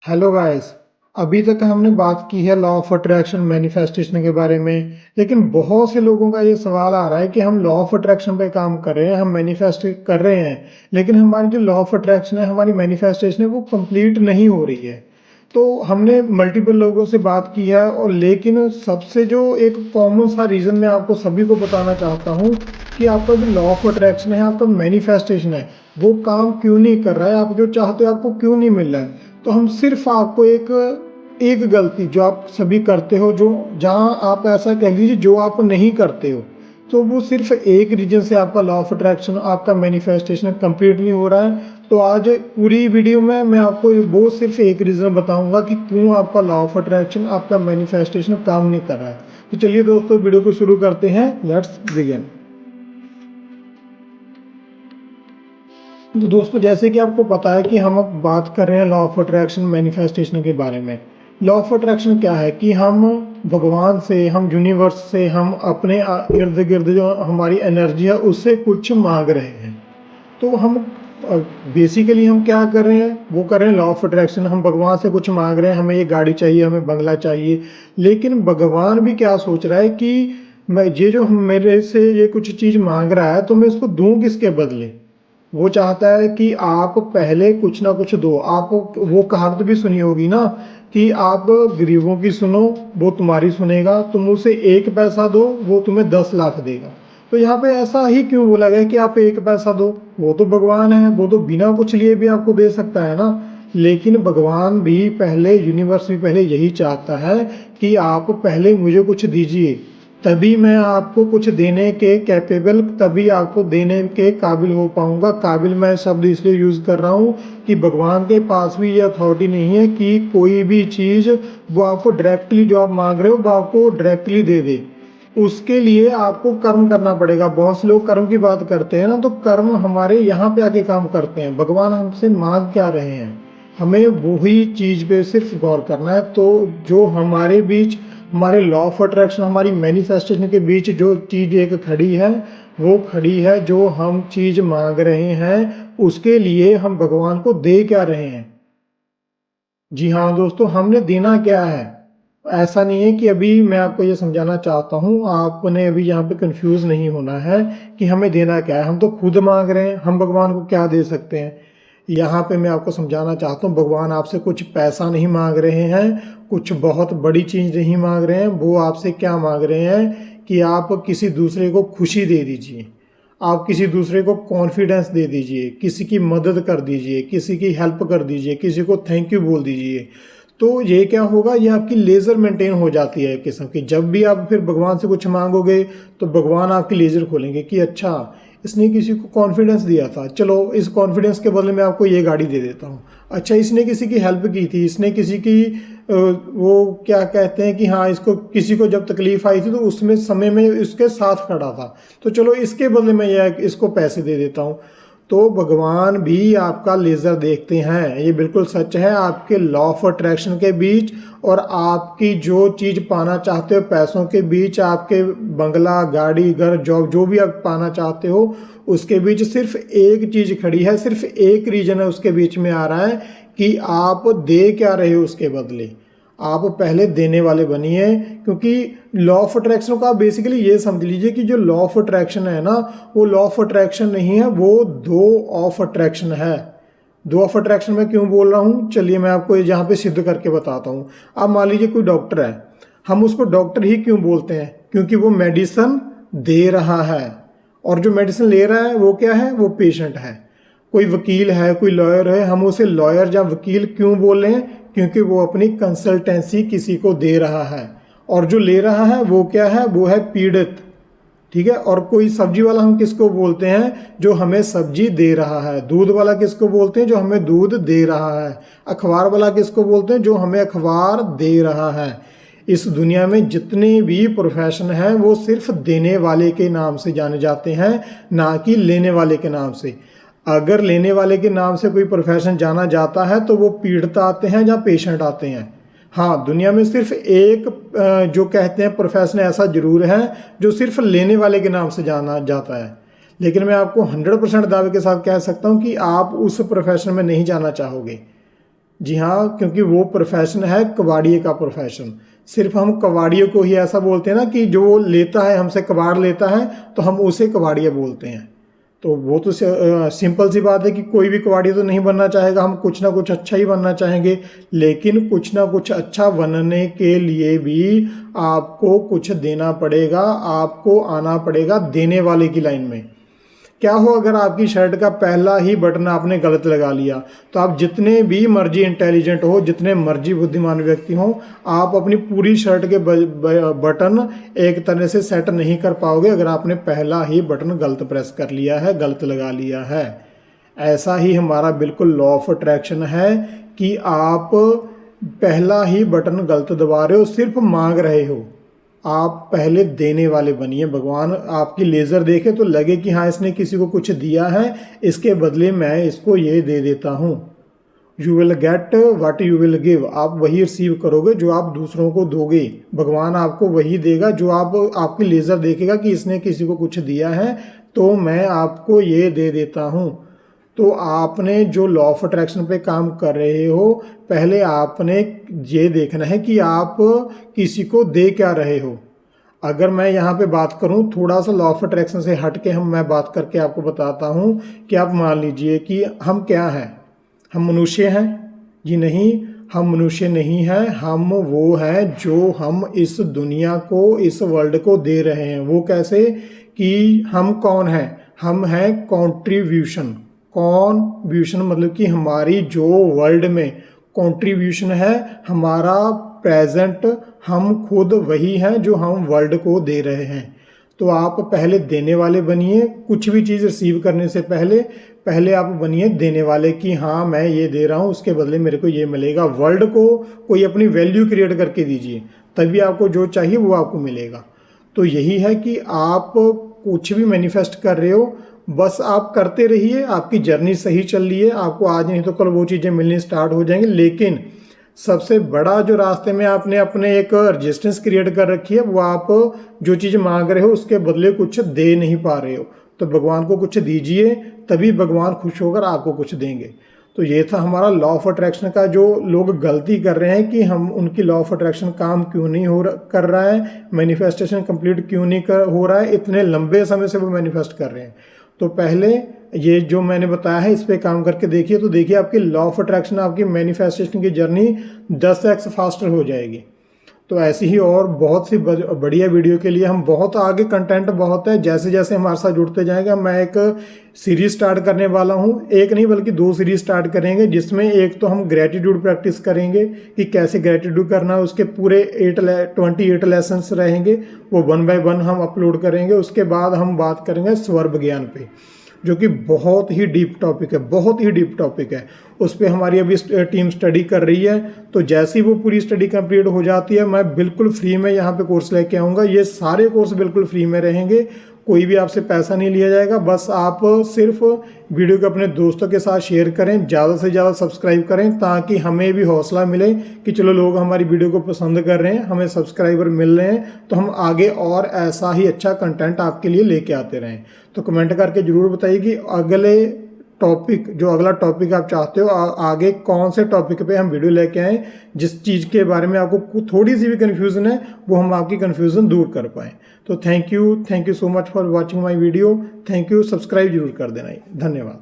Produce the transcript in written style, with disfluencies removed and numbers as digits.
Hello guys. अभी तक हमने बात की है लॉ ऑफ अट्रैक्शन मैनिफेस्टेशन के बारे में। लेकिन बहुत से लोगों का ये सवाल आ रहा है कि हम लॉ ऑफ अट्रैक्शन पे काम कर रहे हैं, हम मैनिफेस्ट कर रहे हैं, लेकिन हमारी जो लॉ ऑफ अट्रैक्शन है, हमारी मैनिफेस्टेशन है, वो कंप्लीट नहीं हो रही है। तो हमने मल्टीपल लोगों से बात की है, और लेकिन सबसे जो एक कॉमन सा रीज़न मैं आपको सभी को बताना चाहता हूँ कि आपका जो लॉ ऑफ अट्रैक्शन है, आपका मैनिफेस्टेशन है, वो काम क्यों नहीं कर रहा है, आप जो चाहते हो आपको क्यों नहीं मिल रहा है। तो हम सिर्फ आपको एक गलती जो आप सभी करते हो, जो जहां आप ऐसा कह लीजिए जो आप नहीं करते हो, तो वो सिर्फ एक रीजन से आपका लॉ ऑफ अट्रैक्शन, आपका मैनिफेस्टेशन कंप्लीट नहीं हो रहा है। तो आज पूरी वीडियो में मैं आपको वो सिर्फ एक रीज़न बताऊंगा कि क्यों आपका लॉ ऑफ अट्रैक्शन, आपका मैनिफेस्टेशन काम नहीं कर रहा है। तो चलिए दोस्तों, वीडियो को शुरू करते हैं। Let's begin. तो दोस्तों, जैसे कि आपको पता है कि हम अब बात कर रहे हैं लॉ ऑफ अट्रैक्शन मैनिफेस्टेशन के बारे में। लॉ ऑफ अट्रैक्शन क्या है कि हम भगवान से, हम यूनिवर्स से, हम अपने इर्द गिर्द जो हमारी एनर्जी है उससे कुछ मांग रहे हैं। तो हम बेसिकली हम क्या कर रहे हैं, वो कर रहे हैं लॉ ऑफ अट्रैक्शन। हम भगवान से कुछ मांग रहे हैं, हमें ये गाड़ी चाहिए, हमें बंगला चाहिए। लेकिन भगवान भी क्या सोच रहा है कि मैं ये जो मेरे से ये कुछ चीज़ मांग रहा है, तो मैं इसको दूं किसके बदले। वो चाहता है कि आप पहले कुछ ना कुछ दो। आप वो कहावत भी सुनी होगी ना कि आप गरीबों की सुनो, वो तुम्हारी सुनेगा। तुम उसे एक पैसा दो, वो तुम्हें 10 लाख देगा। तो यहाँ पे ऐसा ही क्यों बोला गया कि आप एक पैसा दो। वो तो भगवान है, वो तो बिना कुछ लिए भी आपको दे सकता है ना। लेकिन भगवान भी पहले, यूनिवर्स भी पहले यही चाहता है कि आप पहले मुझे कुछ दीजिए, तभी मैं आपको कुछ देने के कैपेबल, तभी आपको देने के काबिल हो पाऊंगा। काबिल मैं शब्द इसलिए यूज़ कर रहा हूँ कि भगवान के पास भी ये अथॉरिटी नहीं है कि कोई भी चीज़ वो आपको डायरेक्टली, जो आप मांग रहे हो वो आपको डायरेक्टली दे दे। उसके लिए आपको कर्म करना पड़ेगा। बहुत से लोग कर्म की बात करते हैं ना, तो कर्म हमारे यहाँ पे आके काम करते हैं। भगवान हमसे मांग क्या रहे हैं, हमें वही चीज़ पे सिर्फ गौर करना है। तो जो हमारे बीच, हमारे लॉ ऑफ अट्रैक्शन, हमारी मैनिफेस्टेशन के बीच जो चीज़ एक खड़ी है, वो खड़ी है जो हम चीज़ मांग रहे हैं, उसके लिए हम भगवान को दे क्या रहे हैं। जी हाँ दोस्तों, हमने देना क्या है। ऐसा नहीं है कि अभी मैं आपको ये समझाना चाहता हूँ, आपने अभी यहाँ पे कंफ्यूज नहीं होना है कि हमें देना क्या है। हम तो खुद मांग रहे हैं, हम भगवान को क्या दे सकते हैं। यहाँ पे मैं आपको समझाना चाहता हूँ, भगवान आपसे कुछ पैसा नहीं मांग रहे हैं, कुछ बहुत बड़ी चीज़ नहीं मांग रहे हैं। वो आपसे क्या मांग रहे हैं कि आप किसी दूसरे को खुशी दे दीजिए, आप किसी दूसरे को कॉन्फिडेंस दे दीजिए, किसी की मदद कर दीजिए, किसी की हेल्प कर दीजिए, किसी को थैंक यू बोल दीजिए। तो ये क्या होगा, ये आपकी लेज़र मेंटेन हो जाती है किस्म की। जब भी आप फिर भगवान से कुछ मांगोगे तो भगवान आपकी लेज़र खोलेंगे कि अच्छा, इसने किसी को कॉन्फिडेंस दिया था, चलो इस कॉन्फिडेंस के बदले में आपको ये गाड़ी दे देता हूँ। अच्छा, इसने किसी की हेल्प की थी, इसने किसी की वो क्या कहते हैं कि हाँ, इसको किसी को जब तकलीफ आई थी तो उसमें समय में इसके साथ खड़ा था, तो चलो इसके बदले में यह इसको पैसे दे देता हूँ। तो भगवान भी आपका लेज़र देखते हैं, ये बिल्कुल सच है। आपके लॉ ऑफ अट्रैक्शन के बीच और आपकी जो चीज़ पाना चाहते हो, पैसों के बीच, आपके बंगला, गाड़ी, घर, जॉब, जो भी आप पाना चाहते हो, उसके बीच सिर्फ एक चीज़ खड़ी है, सिर्फ एक रीजन है उसके बीच में आ रहा है कि आप दे क्या रहे हो उसके बदले। आप पहले देने वाले बनिए। क्योंकि लॉ ऑफ अट्रैक्शन का आप बेसिकली ये समझ लीजिए कि जो लॉ ऑफ अट्रैक्शन है ना, वो लॉ ऑफ अट्रैक्शन नहीं है, वो दो ऑफ अट्रैक्शन है। दो ऑफ अट्रैक्शन में क्यों बोल रहा हूँ, चलिए मैं आपको यहाँ पे सिद्ध करके बताता हूँ। आप मान लीजिए कोई डॉक्टर है, हम उसको डॉक्टर ही क्यों बोलते हैं, क्योंकि वो मेडिसिन दे रहा है, और जो मेडिसिन ले रहा है वो क्या है, वो पेशेंट है। कोई वकील है, कोई लॉयर है, हम उसे लॉयर या वकील क्यों बोल रहे हैं, क्योंकि वो अपनी कंसल्टेंसी किसी को दे रहा है, और जो ले रहा है वो क्या है, वो है पीड़ित। ठीक है। और कोई सब्जी वाला हम किसको बोलते हैं, जो हमें सब्जी दे रहा है। दूध वाला किसको बोलते हैं, जो हमें दूध दे रहा है। अखबार वाला किसको बोलते हैं, जो हमें अखबार दे रहा है। इस दुनिया में जितने भी प्रोफेशन हैं वो सिर्फ देने वाले के नाम से जाने जाते हैं, ना कि लेने वाले के नाम से। अगर लेने वाले के नाम से कोई प्रोफेशन जाना जाता है तो वो पीड़ित आते हैं या पेशेंट आते हैं। हाँ, दुनिया में सिर्फ एक जो कहते हैं प्रोफेशन ऐसा जरूर है जो सिर्फ लेने वाले के नाम से जाना जाता है। लेकिन मैं आपको 100% दावे के साथ कह सकता हूँ कि आप उस प्रोफेशन में नहीं जाना चाहोगे। जी हाँ, क्योंकि वो प्रोफेशन है कबाड़िए का प्रोफेशन। सिर्फ हम कबाड़ियों को ही ऐसा बोलते हैं ना कि जो लेता है हमसे कबाड़ लेता है तो हम उसे कबाड़िया बोलते हैं। तो वो तो सिंपल सी बात है कि कोई भी कबाड़िया तो नहीं बनना चाहेगा, हम कुछ ना कुछ अच्छा ही बनना चाहेंगे। लेकिन कुछ ना कुछ अच्छा बनने के लिए भी आपको कुछ देना पड़ेगा, आपको आना पड़ेगा देने वाले की लाइन में। क्या हो अगर आपकी शर्ट का पहला ही बटन आपने गलत लगा लिया, तो आप जितने भी मर्जी इंटेलिजेंट हो, जितने मर्जी बुद्धिमान व्यक्ति हो, आप अपनी पूरी शर्ट के बटन एक तरह से सेट नहीं कर पाओगे अगर आपने पहला ही बटन गलत प्रेस कर लिया है, गलत लगा लिया है। ऐसा ही हमारा बिल्कुल लॉ ऑफ अट्रैक्शन है कि आप पहला ही बटन गलत दबा रहे हो, सिर्फ मांग रहे हो। आप पहले देने वाले बनिए। भगवान आपकी लेज़र देखे तो लगे कि हाँ इसने किसी को कुछ दिया है, इसके बदले मैं इसको ये दे देता हूँ। You will get what you will give. आप वही रिसीव करोगे जो आप दूसरों को दोगे। भगवान आपको वही देगा जो आपकी लेज़र देखेगा कि इसने किसी को कुछ दिया है तो मैं आपको ये दे देता हूँ। तो आपने जो लॉ ऑफ अट्रैक्शन पे काम कर रहे हो, पहले आपने ये देखना है कि आप किसी को दे क्या रहे हो। अगर मैं यहाँ पे बात करूँ थोड़ा सा लॉ ऑफ अट्रैक्शन से हट के मैं बात करके आपको बताता हूँ कि आप मान लीजिए कि हम क्या हैं, हम मनुष्य हैं। जी नहीं, हम मनुष्य नहीं हैं, हम वो हैं जो हम इस दुनिया को, इस वर्ल्ड को दे रहे हैं। वो कैसे कि हम कौन हैं, हम हैं कॉन्ट्रीब्यूशन। कॉन्ट्रीब्यूशन मतलब कि हमारी जो वर्ल्ड में कॉन्ट्रीब्यूशन है, हमारा प्रेजेंट, हम खुद वही हैं जो हम वर्ल्ड को दे रहे हैं। तो आप पहले देने वाले बनिए। कुछ भी चीज़ रिसीव करने से पहले आप बनिए देने वाले कि हाँ मैं ये दे रहा हूँ, उसके बदले मेरे को ये मिलेगा। वर्ल्ड को कोई अपनी वैल्यू क्रिएट करके दीजिए, तभी आपको जो चाहिए वो आपको मिलेगा। तो यही है कि आप कुछ भी मैनिफेस्ट कर रहे हो, बस आप करते रहिए। आपकी जर्नी सही चल रही है, आपको आज नहीं तो कल वो चीज़ें मिलनी स्टार्ट हो जाएंगी। लेकिन सबसे बड़ा जो रास्ते में आपने अपने एक रेजिस्टेंस क्रिएट कर रखी है, वो आप जो चीज़ मांग रहे हो उसके बदले कुछ दे नहीं पा रहे हो। तो भगवान को कुछ दीजिए, तभी भगवान खुश होकर आपको कुछ देंगे। तो ये था हमारा लॉ ऑफ अट्रैक्शन का। जो लोग गलती कर रहे हैं कि हम उनकी लॉ ऑफ अट्रैक्शन काम क्यों नहीं कर रहा है, मैनिफेस्टेशन कंप्लीट क्यों नहीं हो रहा है, इतने लंबे समय से वो मैनिफेस्ट कर रहे हैं। तो पहले ये जो मैंने बताया है इस पे काम करके देखिए, तो देखिए आपकी लॉ ऑफ अट्रैक्शन, आपकी मैनिफेस्टेशन की जर्नी 10x फास्टर हो जाएगी। तो ऐसी ही और बहुत सी बढ़िया वीडियो के लिए हम बहुत आगे, कंटेंट बहुत है। जैसे जैसे हमारे साथ जुड़ते जाएंगे, मैं एक सीरीज स्टार्ट करने वाला हूँ। एक नहीं बल्कि 2 सीरीज स्टार्ट करेंगे, जिसमें एक तो हम ग्रेटिट्यूड प्रैक्टिस करेंगे कि कैसे ग्रेटिट्यूड करना है, उसके पूरे 28 लेसन्स रहेंगे, वो 1 बाय 1 हम अपलोड करेंगे। उसके बाद हम बात करेंगे स्वर विज्ञान पे, जो कि बहुत ही डीप टॉपिक है, बहुत ही डीप टॉपिक है। उस पर हमारी अभी टीम स्टडी कर रही है। तो जैसे ही वो पूरी स्टडी कंप्लीट हो जाती है, मैं बिल्कुल फ्री में यहाँ पे कोर्स लेके आऊँगा। ये सारे कोर्स बिल्कुल फ्री में रहेंगे, कोई भी आपसे पैसा नहीं लिया जाएगा। बस आप सिर्फ वीडियो को अपने दोस्तों के साथ शेयर करें, ज़्यादा से ज़्यादा सब्सक्राइब करें, ताकि हमें भी हौसला मिले कि चलो लोग हमारी वीडियो को पसंद कर रहे हैं, हमें सब्सक्राइबर मिल रहे हैं, तो हम आगे और ऐसा ही अच्छा कंटेंट आपके लिए लेके आते रहें। तो कमेंट करके ज़रूर बताइए कि अगला टॉपिक आप चाहते हो, आगे कौन से टॉपिक पे हम वीडियो लेके आएँ, जिस चीज़ के बारे में आपको थोड़ी सी भी कन्फ्यूज़न है वो हम आपकी कन्फ्यूज़न दूर कर पाएँ। तो thank you so much for watching my video. Thank you, subscribe जरूर कर देना। धन्यवाद।